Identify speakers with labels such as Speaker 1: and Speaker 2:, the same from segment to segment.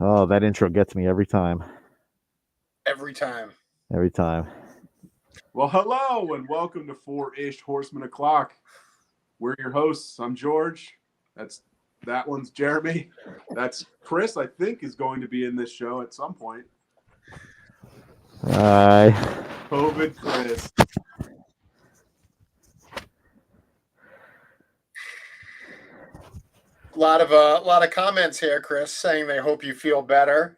Speaker 1: Oh, that intro gets me every time.
Speaker 2: Every time.
Speaker 1: Every time.
Speaker 3: Well, hello and welcome to Four-ish Horsemen O'Clock. We're your hosts. I'm George. That one's Jeremy. That's Chris, I think, is going to be in this show at some point.
Speaker 1: Hi.
Speaker 3: COVID Chris.
Speaker 2: A lot of comments here, Chris, saying they hope you feel better.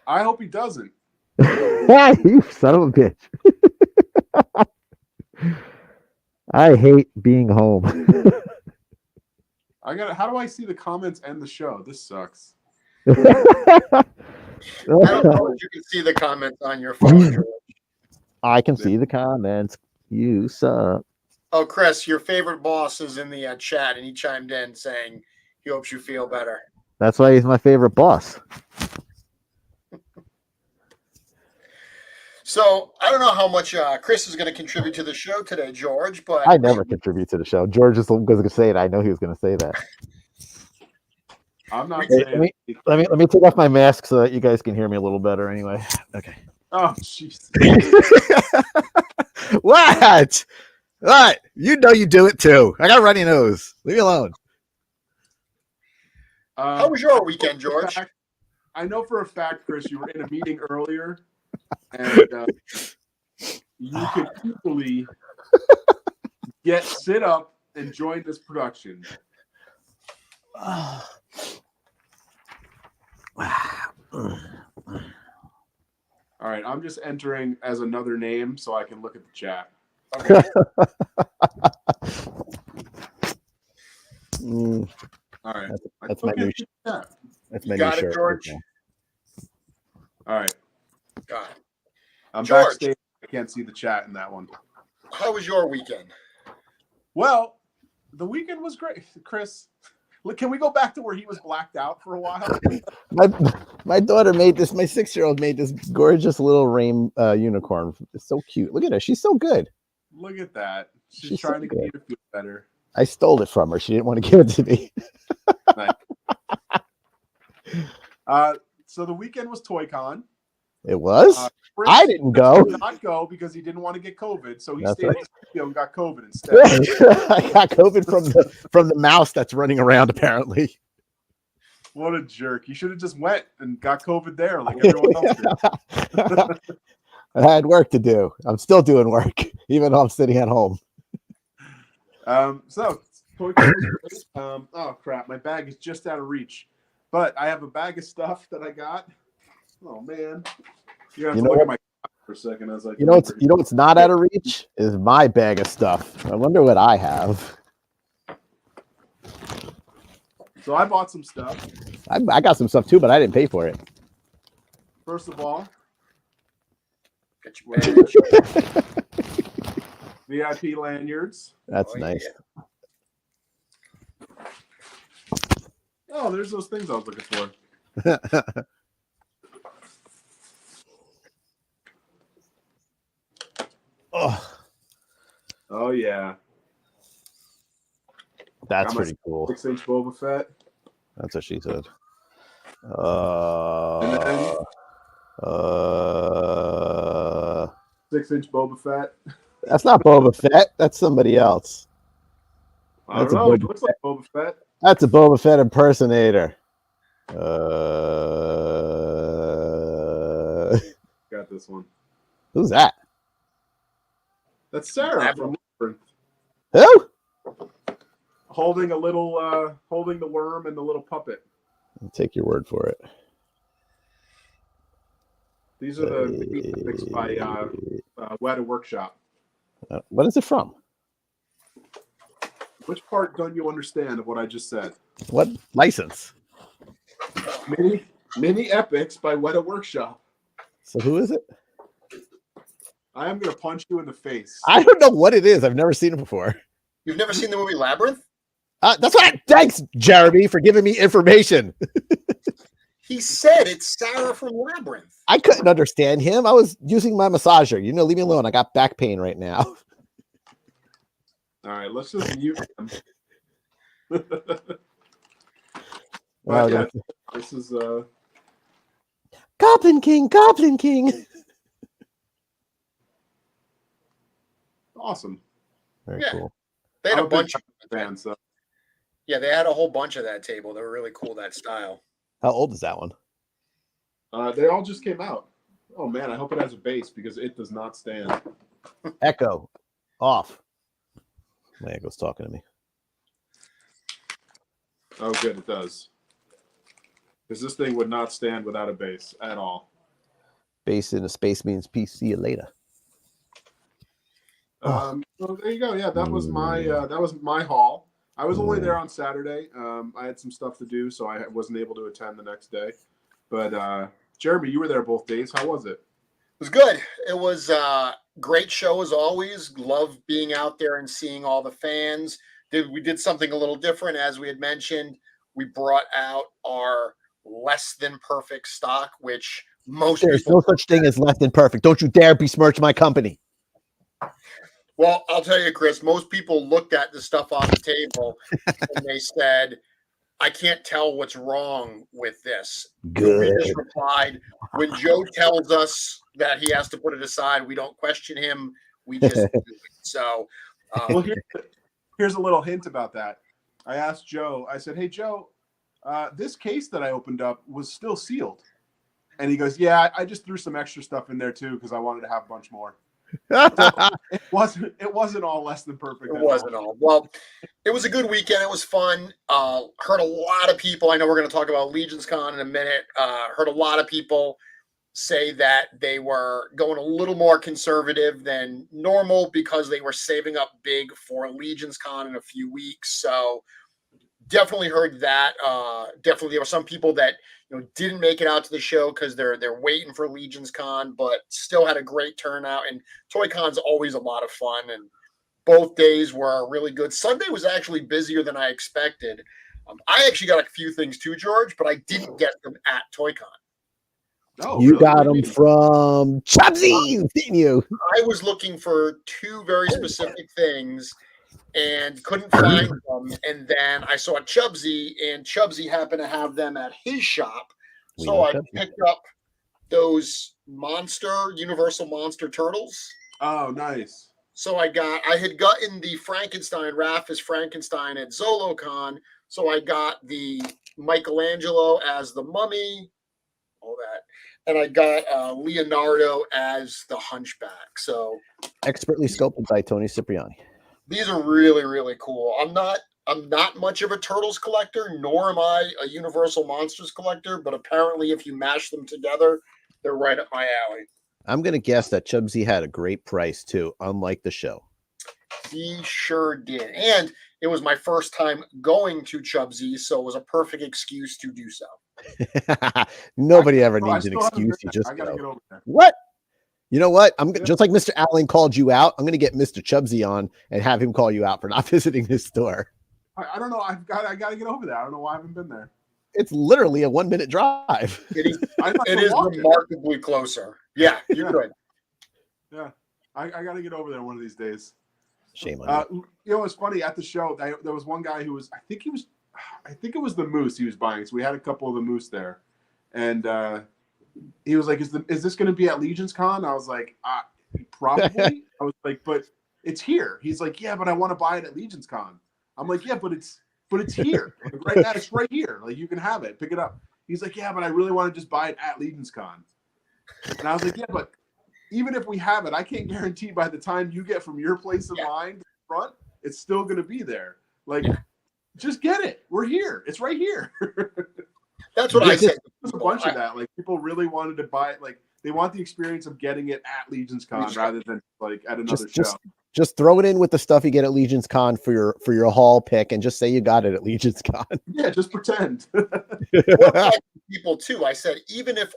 Speaker 3: I hope he doesn't.
Speaker 1: You son of a bitch. I hate being home.
Speaker 3: How do I see the comments and the show? This sucks.
Speaker 2: I don't know if you can see the comments on your phone, George.
Speaker 1: I can see the comments. You suck.
Speaker 2: Oh, Chris, your favorite boss is in the chat, and he chimed in saying he hopes you feel better.
Speaker 1: That's why he's my favorite boss.
Speaker 2: So I don't know how much Chris is going to contribute to the show today, George, but
Speaker 1: I never contribute to the show. George is going to say it. I know he was going to say that.
Speaker 3: I'm not
Speaker 1: saying. Let me take off my mask so that you guys can hear me a little better. Anyway, okay.
Speaker 3: Oh, jeez.
Speaker 1: What? You know you do it too. I got a runny nose. Leave me alone.
Speaker 2: How was your weekend, George?
Speaker 3: I know for a fact, Chris, you were in a meeting earlier, and you could easily sit up and join this production.
Speaker 1: All
Speaker 3: right, I'm just entering as another name so I can look at the chat.
Speaker 2: Okay.
Speaker 3: All right.
Speaker 1: That's my new shirt. That's my new
Speaker 2: got
Speaker 1: shirt.
Speaker 2: It, George?
Speaker 3: All right.
Speaker 2: Got it.
Speaker 3: I'm
Speaker 2: George.
Speaker 3: backstage. I can't see the chat in that one.
Speaker 2: How was your weekend?
Speaker 3: Well, the weekend was great. Chris, can we go back to where he was blacked out for a while?
Speaker 1: My daughter made this. My 6-year-old made this gorgeous little rain unicorn. It's so cute. Look at her. She's so good.
Speaker 3: Look at that. She's
Speaker 1: so
Speaker 3: trying to get
Speaker 1: good.
Speaker 3: you to feel better.
Speaker 1: I stole it from her. She didn't want to give it to me.
Speaker 3: Nice. So the weekend was ToyCon.
Speaker 1: It was?
Speaker 3: Chris
Speaker 1: I didn't go.
Speaker 3: Did not go because he didn't want to get COVID. So he stayed in the studio and got COVID instead.
Speaker 1: I got COVID from the mouse that's running around, apparently.
Speaker 3: What a jerk. You should have just went and got COVID there like everyone else did.
Speaker 1: I had work to do. I'm still doing work, even though I'm sitting at home.
Speaker 3: So ToyCon was great. Oh crap, my bag is just out of reach. But I have a bag of stuff that I got. Oh man. You have to look at my for a second. I was like,
Speaker 1: what's not out of reach is my bag of stuff. I wonder what I have.
Speaker 3: So I bought some stuff.
Speaker 1: I got some stuff too, but I didn't pay for it.
Speaker 3: First of all,
Speaker 2: Get your badge.
Speaker 3: VIP lanyards.
Speaker 1: That's nice.
Speaker 2: Yeah.
Speaker 3: Oh, there's those things I was looking for. Oh yeah.
Speaker 1: That's pretty cool.
Speaker 3: 6-inch Boba Fett.
Speaker 1: That's what she said.
Speaker 3: 6-inch Boba Fett.
Speaker 1: That's not Boba Fett. That's somebody else.
Speaker 3: I don't know. It looks like Boba Fett.
Speaker 1: That's a Boba Fett impersonator.
Speaker 3: Got this one.
Speaker 1: Who's that?
Speaker 3: That's Sarah from Labyrinth.
Speaker 1: Who?
Speaker 3: Holding the worm and the little puppet.
Speaker 1: I'll take your word for it.
Speaker 3: These are the epics by Weta Workshop.
Speaker 1: What is it from?
Speaker 3: Which part don't you understand of what I just said?
Speaker 1: What license?
Speaker 3: Mini epics by Weta Workshop.
Speaker 1: So who is it?
Speaker 3: I am going to punch you in the face.
Speaker 1: I don't know what it is. I've never seen it before.
Speaker 2: You've never seen the movie Labyrinth?
Speaker 1: That's what. Thanks, Jeremy, for giving me information.
Speaker 2: He said it's Sarah from Labyrinth.
Speaker 1: I couldn't understand him. I was using my massager. Leave me alone. I got back pain right now.
Speaker 3: All right, let's just mute him.
Speaker 1: Wow,
Speaker 3: Yeah, this is
Speaker 1: Goblin King, Goblin King.
Speaker 3: awesome.
Speaker 1: Very
Speaker 2: Yeah.
Speaker 1: cool.
Speaker 2: They had
Speaker 3: I'm
Speaker 2: a
Speaker 3: a big
Speaker 2: bunch of
Speaker 3: fan, so
Speaker 2: Yeah, they had a whole bunch of that table. They were really cool, that style.
Speaker 1: How old is that one?
Speaker 3: they all just came out. Oh man, I hope it has a base because it does not stand.
Speaker 1: Echo off. My echo's talking to me.
Speaker 3: Oh, good, it does. Because this thing would not stand without a base at all.
Speaker 1: Base in a space means peace. See you later.
Speaker 3: So there you go. Yeah, that was my haul. I was only there on Saturday. I had some stuff to do, so I wasn't able to attend the next day. But Jeremy, you were there both days. How was it?
Speaker 2: It was good. It was a great show as always. Love being out there and seeing all the fans. We did something a little different, as we had mentioned. We brought out our less than perfect stock, which most
Speaker 1: There's
Speaker 2: people.
Speaker 1: no such thing as less than perfect. Don't you dare besmirch my company.
Speaker 2: Well, I'll tell you, Chris, most people looked at the stuff on the table and they said, I can't tell what's wrong with this.
Speaker 1: Good.
Speaker 2: We just replied, when Joe tells us that he has to put it aside, we don't question him. We just do it. So,
Speaker 3: Well, here's a little hint about that. I asked Joe, I said, hey, Joe, this case that I opened up was still sealed. And he goes, yeah, I just threw some extra stuff in there too because I wanted to have a bunch more. So it wasn't all less than perfect.
Speaker 2: It wasn't all. Well, it was a good weekend. It was fun. Heard a lot of people. I know we're going to talk about LegionsCon in a minute. Heard a lot of people say that they were going a little more conservative than normal because they were saving up big for LegionsCon in a few weeks. So definitely heard that. Definitely there were some people that didn't make it out to the show because they're waiting for LegionsCon, but still had a great turnout. And ToyCon's always a lot of fun, and both days were really good. Sunday was actually busier than I expected. I actually got a few things too, George, but I didn't get them at ToyCon.
Speaker 3: Oh,
Speaker 1: you
Speaker 3: really?
Speaker 1: got them from Chubsies, didn't you?
Speaker 2: I was looking for two very specific things and couldn't find them. And then I saw Chubsy, and Chubsy happened to have them at his shop. So I picked up those Universal Monster Turtles.
Speaker 3: Oh, nice.
Speaker 2: So I had gotten the Frankenstein, Raphis Frankenstein at ZoloCon. So I got the Michelangelo as the Mummy, all that. And I got Leonardo as the Hunchback. So
Speaker 1: expertly sculpted by Tony Cipriani.
Speaker 2: These are really, really cool. I'm not much of a Turtles collector, nor am I a Universal Monsters collector, but apparently if you mash them together, they're right up my alley.
Speaker 1: I'm going to guess that Chubsy had a great price too, unlike the show.
Speaker 2: He sure did. And it was my first time going to Chubsy, so it was a perfect excuse to do so.
Speaker 1: Nobody ever needs an excuse. You just
Speaker 3: gotta
Speaker 1: go.
Speaker 3: get over there.
Speaker 1: What? You know what? I'm just like Mr. Allen called you out. I'm going to get Mr. Chubsy on and have him call you out for not visiting his store.
Speaker 3: I don't know. I got to get over there. I don't know why I haven't been there.
Speaker 1: It's literally a 1-minute drive.
Speaker 2: It is remarkably closer. Yeah, you could.
Speaker 3: Yeah, I got to get over there one of these days.
Speaker 1: Shame on you.
Speaker 3: You know, it's funny at the show. There was one guy who was, I think it was the moose he was buying. So we had a couple of the moose there, and he was like, "Is this going to be at LegionsCon?" I was like, "Probably." I was like, "But it's here." He's like, "Yeah, but I want to buy it at LegionsCon." I'm like, "Yeah, but it's here. Like, right now, it's right here. Like you can have it, pick it up." He's like, "Yeah, but I really want to just buy it at LegionsCon." And I was like, "Yeah, but even if we have it, I can't guarantee by the time you get from your place in line to the front, it's still going to be there. Like, just get it. We're here. It's right here."
Speaker 2: That's what I said.
Speaker 3: There's a bunch of that. Like people really wanted to buy it. Like they want the experience of getting it at LegionsCon rather than like at another show.
Speaker 1: Just throw it in with the stuff you get at LegionsCon for your haul pick, and just say you got it at LegionsCon.
Speaker 3: Yeah, just pretend.
Speaker 2: People too. I said even if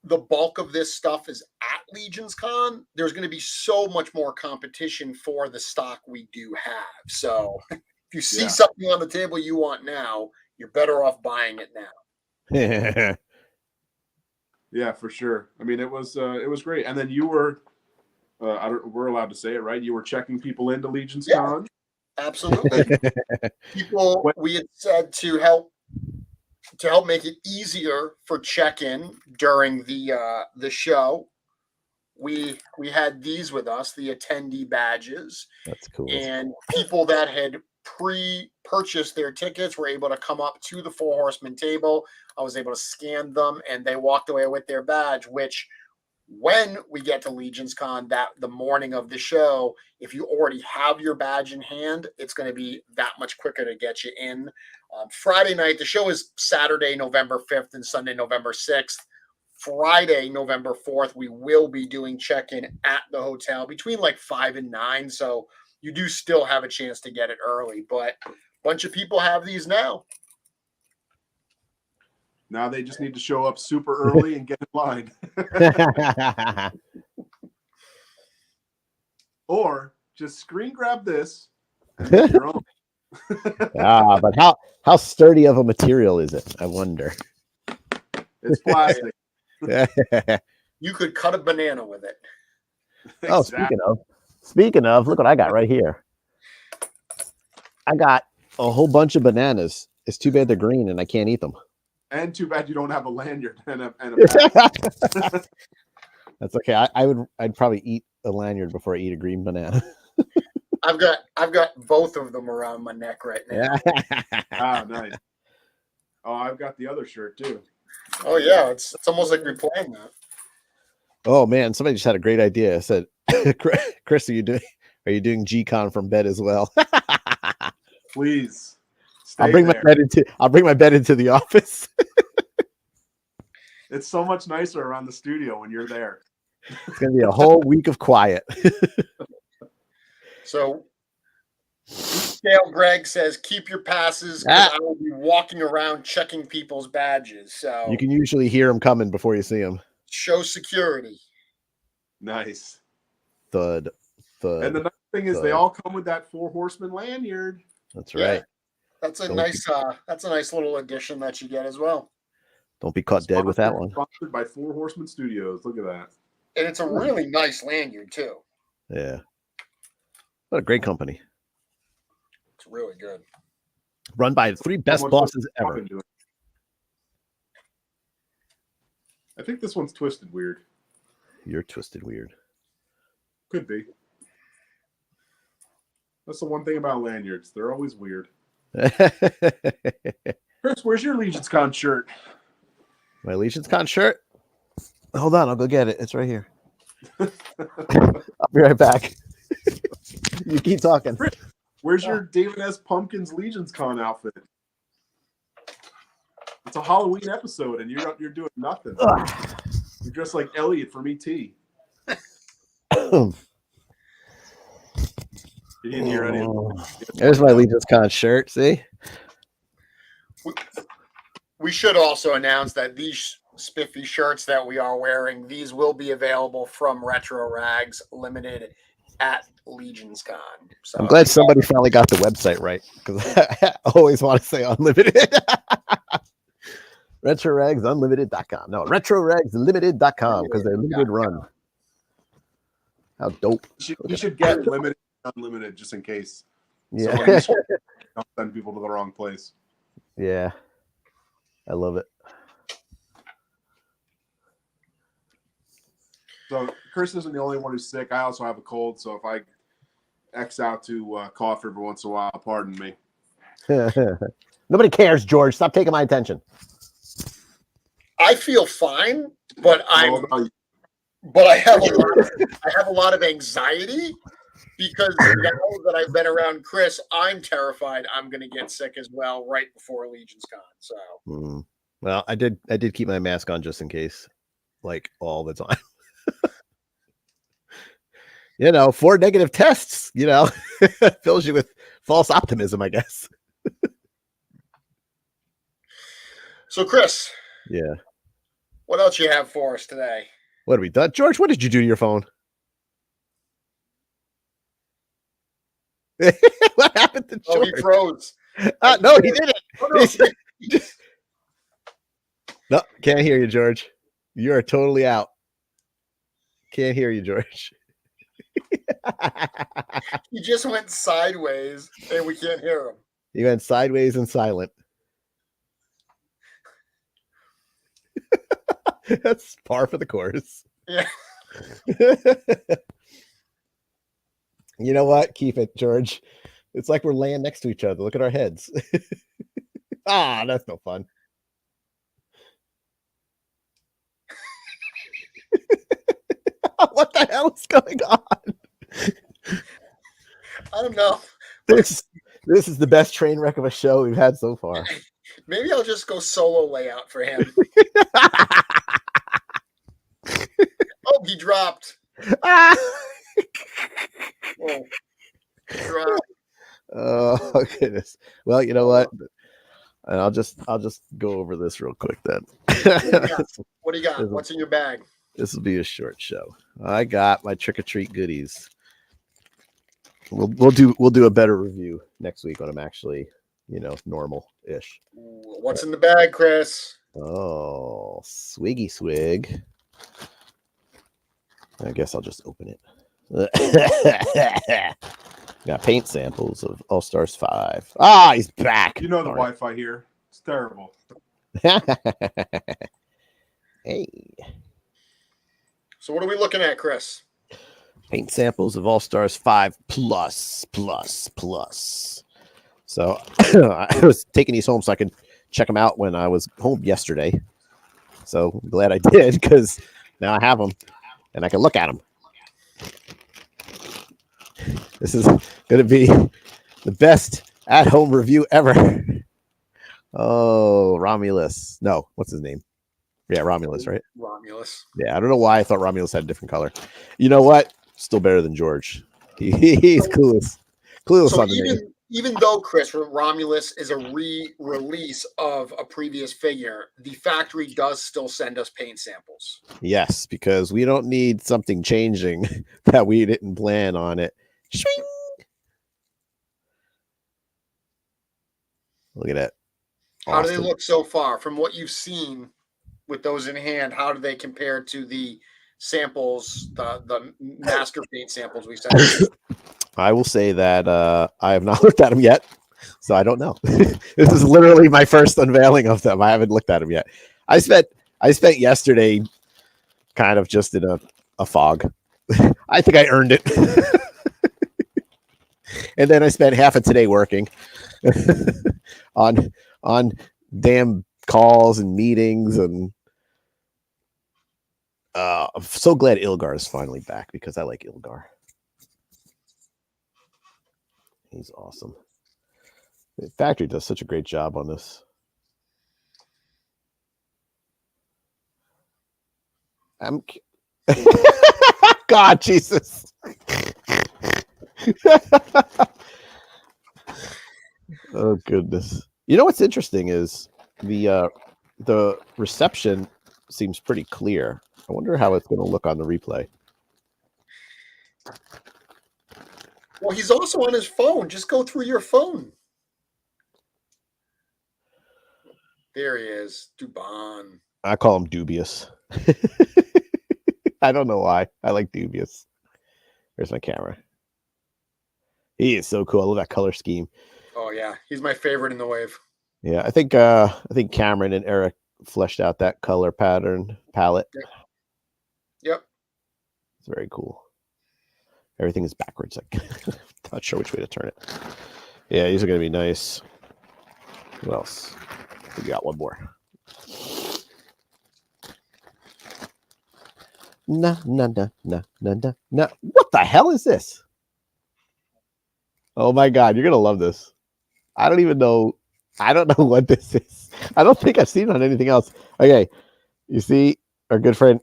Speaker 2: the bulk of this stuff is at LegionsCon, there's going to be so much more competition for the stock we do have. So if you see something on the table you want now, you're better off buying it now.
Speaker 3: Yeah, for sure. I mean, it was great. And then you were, we're allowed to say it, right? You were checking people into LegionsCon.
Speaker 2: Yeah, absolutely. People we had said to help to help make it easier for check-in during the show, we had these with us, the attendee badges.
Speaker 1: That's cool.
Speaker 2: And people that had pre-purchased their tickets were able to come up to the Four Horsemen table. I was able to scan them, and they walked away with their badge, which when we get to LegionsCon, that the morning of the show, if you already have your badge in hand, it's going to be that much quicker to get you in. Friday night, the show is Saturday, November 5th and Sunday, November 6th. Friday, November 4th, we will be doing check-in at the hotel between like 5 and 9. So you do still have a chance to get it early, but a bunch of people have these now.
Speaker 3: Now they just need to show up super early and get in line. Or just screen grab this and make your own.
Speaker 1: But how sturdy of a material is it? I wonder.
Speaker 3: It's plastic.
Speaker 2: You could cut a banana with it.
Speaker 1: Oh,
Speaker 3: Exactly.
Speaker 1: speaking of, look what I got right here. I got a whole bunch of bananas. It's too bad they're green and I can't eat them.
Speaker 3: And too bad you don't have a lanyard and a bag.
Speaker 1: That's okay. I'd probably eat a lanyard before I eat a green banana.
Speaker 2: I've got both of them around my neck right now.
Speaker 3: Ah, nice. Oh, I've got the other shirt too.
Speaker 2: Oh yeah, it's almost like we planned that.
Speaker 1: Oh man, somebody just had a great idea. I said, Chris, are you doing G-Con from bed as well?
Speaker 3: Please. Stay
Speaker 1: I'll bring
Speaker 3: there.
Speaker 1: my bed into the office.
Speaker 3: It's so much nicer around the studio when you're there.
Speaker 1: It's gonna be a whole week of quiet.
Speaker 2: So Dale Greg says, keep your passes because I will be walking around checking people's badges. So
Speaker 1: You can usually hear them coming before you see them.
Speaker 2: show security.
Speaker 3: Nice.
Speaker 1: Thud.
Speaker 3: And the nice thing is they all come with that Four Horsemen lanyard.
Speaker 1: That's
Speaker 2: Yeah.
Speaker 1: right.
Speaker 2: That's a
Speaker 1: Don't
Speaker 2: nice little addition that you get as well.
Speaker 1: Don't be caught dead with that one.
Speaker 3: Sponsored by Four Horsemen Studios. Look at that.
Speaker 2: And it's a really nice lanyard too.
Speaker 1: Yeah. What a great company.
Speaker 2: It's really good.
Speaker 1: Run by the three best
Speaker 3: Someone
Speaker 1: bosses
Speaker 3: put
Speaker 1: ever.
Speaker 3: into it. I think this one's twisted weird.
Speaker 1: You're twisted weird.
Speaker 3: Could be. That's the one thing about lanyards. They're always weird. Chris, where's your LegionsCon shirt?
Speaker 1: My LegionsCon shirt? Hold on, I'll go get it. It's right here. I'll be right back. You keep talking.
Speaker 3: Where's your David S. Pumpkins LegionsCon outfit? It's a Halloween episode, and you're doing nothing. You're dressed like Elliot from ET. You didn't hear any of it.
Speaker 1: There's my LegionsCon shirt. See?
Speaker 2: We should also announce that these spiffy shirts that we are wearing, these will be available from Retro Rags Limited at LegionsCon. So
Speaker 1: I'm glad somebody finally got the website right because I always want to say unlimited. RetroRagsUnlimited.com. No, RetroRagsLimited.com because they're limited run. How dope.
Speaker 3: You should get limited, unlimited, just in case.
Speaker 1: Yeah.
Speaker 3: So don't send people to the wrong place.
Speaker 1: Yeah. I love it.
Speaker 3: So Chris isn't the only one who's sick. I also have a cold, so if I X out to cough every once in a while, pardon me.
Speaker 1: Nobody cares, George. Stop taking my attention.
Speaker 2: I feel fine, but I have a lot of anxiety because now that I've been around Chris, I'm terrified I'm going to get sick as well right before LegionsCon. So,
Speaker 1: Well, I did keep my mask on just in case, like all the time. 4 negative tests, fills you with false optimism, I guess.
Speaker 2: So Chris,
Speaker 1: Yeah.
Speaker 2: what else you have for us today?
Speaker 1: What have we done? George, what did you do to your phone? What happened to George?
Speaker 2: Oh, he froze.
Speaker 1: No, he didn't.
Speaker 2: Oh, no.
Speaker 1: No, can't hear you, George. You are totally out. Can't hear you, George.
Speaker 2: He just went sideways and we can't hear him.
Speaker 1: He went sideways and silent. That's par for the course.
Speaker 2: Yeah.
Speaker 1: You know what? Keep it, George. It's like we're laying next to each other. Look at our heads. That's no fun. What the hell is going on?
Speaker 2: I don't know.
Speaker 1: This is the best train wreck of a show we've had so far.
Speaker 2: Maybe I'll just go solo layout for him. Oh, he dropped. Oh, he dropped.
Speaker 1: Oh goodness. Well, you know what? And I'll just go over this real quick then.
Speaker 2: What do you got? What's in your bag?
Speaker 1: This will be a short show. I got my trick or treat goodies. We'll do a better review next week when I'm actually, normal-ish.
Speaker 2: What's in the bag, Chris?
Speaker 1: Oh, swiggy swig. I guess I'll just open it. Got paint samples of All Stars 5. He's back.
Speaker 3: You know the Wi-Fi here. It's terrible.
Speaker 1: Hey.
Speaker 2: So what are we looking at, Chris?
Speaker 1: Paint samples of All Stars 5 plus. So I was taking these home so I could check them out when I was home yesterday. So I'm glad I did, because now I have them and I can look at them. This is going to be the best at-home review ever. Oh, Romulus. No, what's his name? Yeah, Romulus, right?
Speaker 2: Romulus.
Speaker 1: Yeah, I don't know why I thought Romulus had a different color. You know what? Still better than George. He's clueless. Clueless
Speaker 2: So
Speaker 1: on the name.
Speaker 2: even though, Chris, Romulus is a re-release of a previous figure, the factory does still send us paint samples.
Speaker 1: Yes, because we don't need something changing that we didn't plan on it. Shing! Look at that.
Speaker 2: How do they look so far? From what you've seen with those in hand, how do they compare to the samples, the master paint samples we sent?
Speaker 1: I will say that I have not looked at them yet, so I don't know. This is literally my first unveiling of them. I haven't looked at them yet. I spent yesterday kind of just in a fog. I think I earned it. And then I spent half of today working on damn calls and meetings, and I'm so glad Ilgar is finally back, because I like Ilgar. He's awesome. The factory does such a great job on this. God, Jesus. Oh goodness. You know what's interesting is the reception seems pretty clear. I wonder how it's going to look on the replay.
Speaker 2: Well, he's also on his phone. Just go through your phone. There he is, Dubon.
Speaker 1: I call him dubious. I don't know why. I like dubious. There's my camera. He is so cool. I love that color scheme.
Speaker 2: Oh yeah, he's my favorite in the wave.
Speaker 1: Yeah, I think Cameron and Eric fleshed out that color pattern palette.
Speaker 2: Yep.
Speaker 1: It's very cool. Everything is backwards. Like, not sure which way to turn it. Yeah, these are going to be nice. What else? We got one more. No. What the hell is this? Oh my God, you're going to love this. I don't know what this is. I don't think I've seen it on anything else. Okay, you see our good friend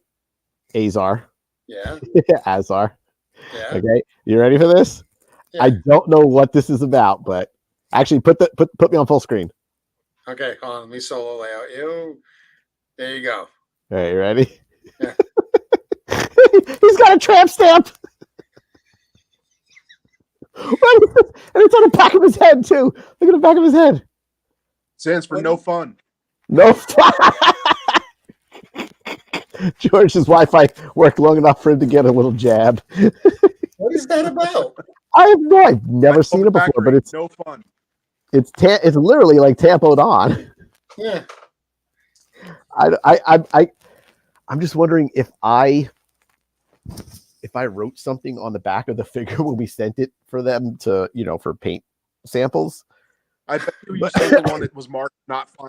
Speaker 1: Azar.
Speaker 2: Yeah.
Speaker 1: Azar.
Speaker 2: Yeah.
Speaker 1: Okay, you ready for this? Yeah. I don't know what this is about, but actually put me on full screen.
Speaker 2: Okay, hold on. Let me solo layout you. There you go.
Speaker 1: All right, you ready?
Speaker 2: Yeah.
Speaker 1: He's got a tramp stamp. And it's on the back of his head too. Look at the back of his head.
Speaker 3: Stands for no fun.
Speaker 1: No fun. George's Wi-Fi worked long enough for him to get a little jab.
Speaker 2: What is that about?
Speaker 1: I've never seen it before, but it's
Speaker 3: no fun.
Speaker 1: It's literally like tampoed on.
Speaker 2: Yeah.
Speaker 1: I'm just wondering if I wrote something on the back of the figure when we sent it for them to, for paint samples.
Speaker 3: I bet you said the one that was marked not fun.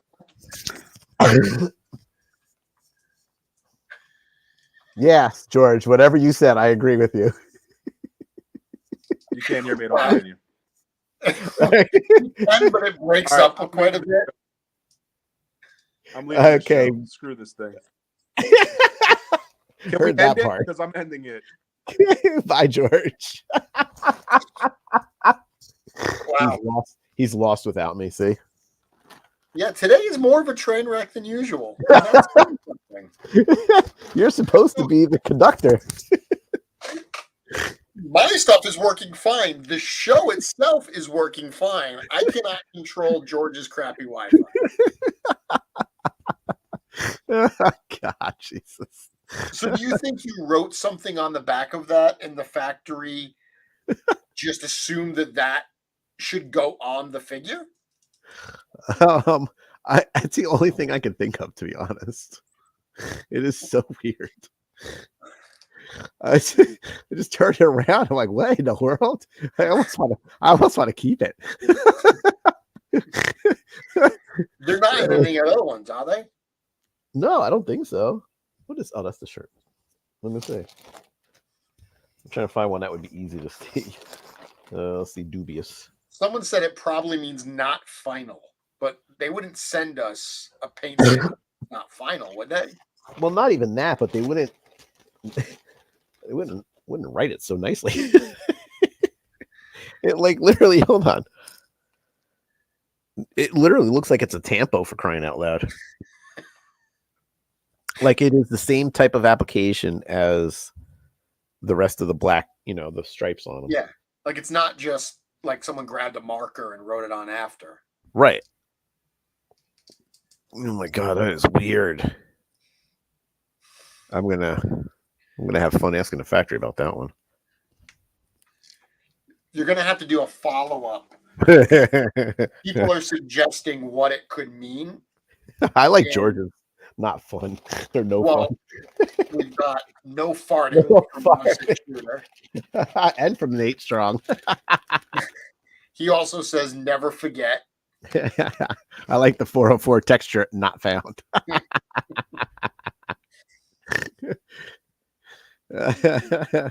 Speaker 1: Yes, George, whatever you said, I agree with you.
Speaker 3: You can't hear me at all, can you?
Speaker 2: But it breaks
Speaker 3: All right,
Speaker 2: up quite a bit.
Speaker 3: I'm leaving this show. Screw this thing. Can we end it? Because I'm ending it.
Speaker 1: Bye, George.
Speaker 2: Wow.
Speaker 1: He's lost without me, see?
Speaker 2: Yeah, today is more of a train wreck than usual.
Speaker 1: You're supposed to be the conductor.
Speaker 2: My stuff is working fine. The show itself is working fine. I cannot control George's crappy Wi-Fi.
Speaker 1: God, Jesus.
Speaker 2: So do you think you wrote something on the back of that and the factory just assumed that should go on the figure?
Speaker 1: It's the only thing I can think of, to be honest. It is so weird. I just turned it around. I'm like, what in the world? I almost want to keep it.
Speaker 2: They're not in any other ones, are they?
Speaker 1: No, I don't think so. What is? Oh, that's the shirt. Let me see. I'm trying to find one that would be easy to see. Let's see, dubious.
Speaker 2: Someone said it probably means not final, but they wouldn't send us a paint sample not final, would they?
Speaker 1: Well, not even that, but they wouldn't. They wouldn't write it so nicely. It literally, hold on. It literally looks like it's a tampo, for crying out loud. Like it is the same type of application as the rest of the black, the stripes on them.
Speaker 2: Yeah. Like it's not just like someone grabbed a marker and wrote it on after.
Speaker 1: Right. Oh my God, that is weird. I'm gonna have fun asking the factory about that one.
Speaker 2: You're gonna have to do a follow-up. People are suggesting what it could mean.
Speaker 1: I like George's. Not fun. They're fun.
Speaker 2: We've got no farting from
Speaker 1: and from Nate Strong.
Speaker 2: He also says never forget.
Speaker 1: I like the 404 texture not found. I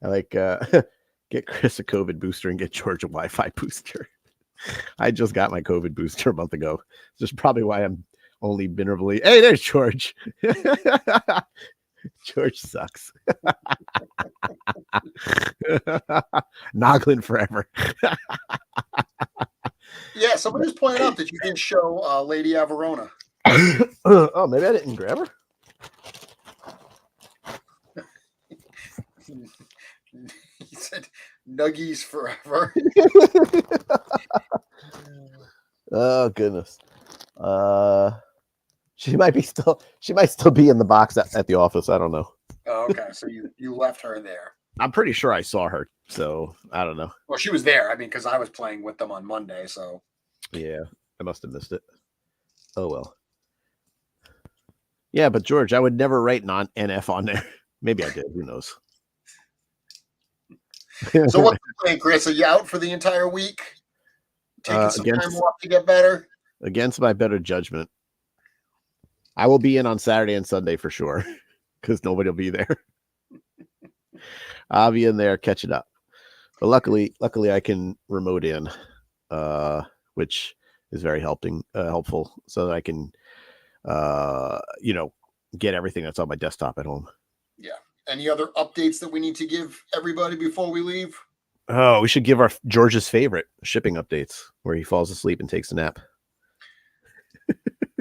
Speaker 1: like get Chris a COVID booster and get George a Wi-Fi booster. I just got my COVID booster a month ago. This is probably why I'm only minerally. Hey, there's George. George sucks. Noglin forever.
Speaker 2: Yeah, somebody just pointed out that you didn't show Lady Averona.
Speaker 1: Oh, maybe I didn't grab her.
Speaker 2: He said nuggies forever.
Speaker 1: Oh goodness. She might still be in the box at the office. I don't know.
Speaker 2: Oh, okay, so you left her there.
Speaker 1: I'm pretty sure I saw her, so I don't know.
Speaker 2: Well, she was there. I mean, because I was playing with them on Monday, so
Speaker 1: yeah, I must have missed it. Oh well. Yeah, but George, I would never write non-NF on there. Maybe I did. Who knows?
Speaker 2: So what's the plan, Chris? Are you out for the entire week? Taking some time off to get better?
Speaker 1: Against my better judgment. I will be in on Saturday and Sunday for sure, because nobody will be there. I'll be in there catching up. But luckily I can remote in, which is very helpful, so that I can get everything that's on my desktop at home.
Speaker 2: Yeah. Any other updates that we need to give everybody before we leave?
Speaker 1: Oh, we should give our George's favorite shipping updates, where he falls asleep and takes a nap.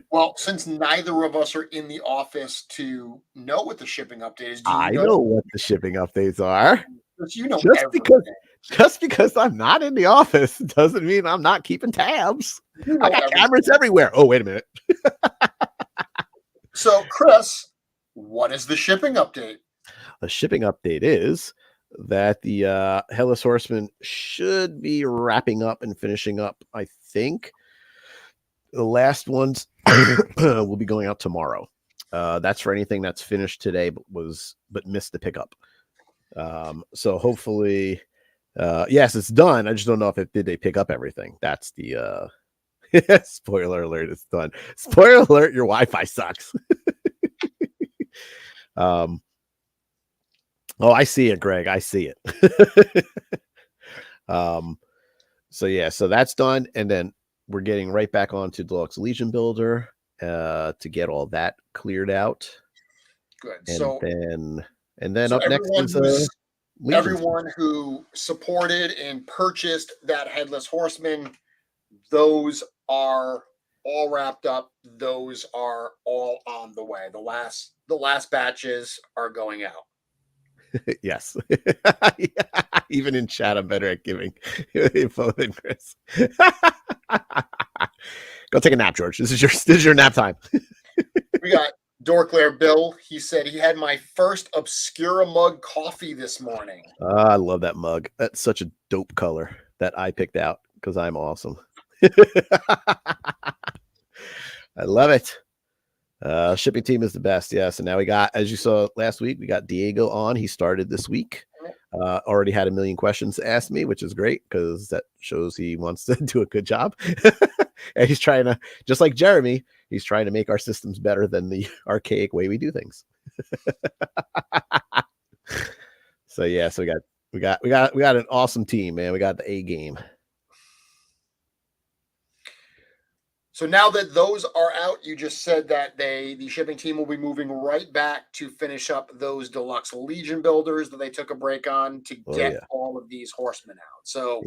Speaker 2: Well, since neither of us are in the office to know what the shipping update is,
Speaker 1: I know what the shipping updates are.
Speaker 2: You know,
Speaker 1: just because I'm not in the office doesn't mean I'm not keeping tabs. I got cameras everywhere. Oh, wait a minute.
Speaker 2: So, Chris, what is the shipping update?
Speaker 1: The shipping update is that the Headless Horseman should be wrapping up and finishing up, I think. The last ones will be going out tomorrow. That's for anything that's finished today, but missed the pickup. So hopefully, yes, it's done. I just don't know if did they pick up everything. That's the spoiler alert. It's done. Spoiler alert. Your Wi-Fi sucks. Oh, I see it, Greg. I see it. So yeah, so that's done, and then we're getting right back onto Deluxe Legion Builder to get all that cleared out.
Speaker 2: Good.
Speaker 1: And then up next is
Speaker 2: everyone who supported and purchased that Headless Horseman. Those are all wrapped up. Those are all on the way. The last batches are going out.
Speaker 1: Yes. Even in chat, I'm better at giving info than Chris. Go take a nap, George. This is your nap time.
Speaker 2: We got Dorclair Bill. He said he had my first Obscura mug coffee this morning.
Speaker 1: I love that mug. That's such a dope color that I picked out because I'm awesome. I love it. Shipping team is the best. Yes. And now we got, as you saw last week, we got Diego on. He started this week. Already had 1 million questions asked me, which is great because that shows he wants to do a good job. And he's trying to, just like Jeremy, he's trying to make our systems better than the archaic way we do things. So yeah, so we got an awesome team, man. We got the A game.
Speaker 2: So now that those are out, you just said that the shipping team will be moving right back to finish up those Deluxe Legion builders that they took a break on to get all of these horsemen out. So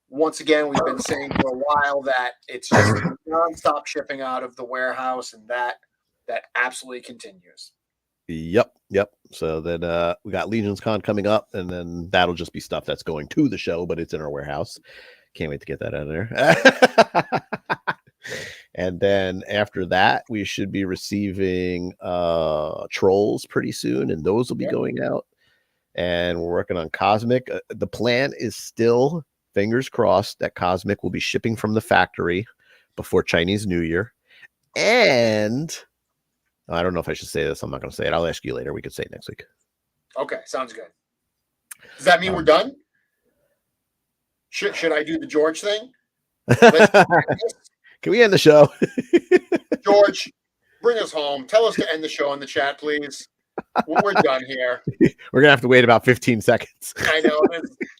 Speaker 2: once again, we've been saying for a while that it's just nonstop shipping out of the warehouse, and that absolutely continues.
Speaker 1: Yep. So then we got LegionsCon coming up, and then that'll just be stuff that's going to the show, but it's in our warehouse. Can't wait to get that out of there. And then after that, we should be receiving trolls pretty soon, and those will be going out. And we're working on Cosmic. The plan is still, fingers crossed, that Cosmic will be shipping from the factory before Chinese New Year. And I don't know if I should say this. I'm not going to say it. I'll ask you later. We could say it next week.
Speaker 2: Okay, sounds good. Does that mean we're done? Should I do the George thing?
Speaker 1: Can we end the show?
Speaker 2: George, bring us home. Tell us to end the show in the chat, please. We're done here.
Speaker 1: We're going to have to wait about 15 seconds.
Speaker 2: I know.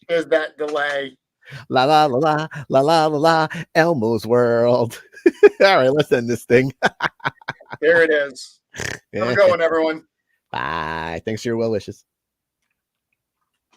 Speaker 2: There's that delay.
Speaker 1: La, la, la, la, la, la, la, la, Elmo's World. All right, let's end this thing.
Speaker 2: There it is. Have a good one, everyone.
Speaker 1: Bye. Thanks for your well wishes.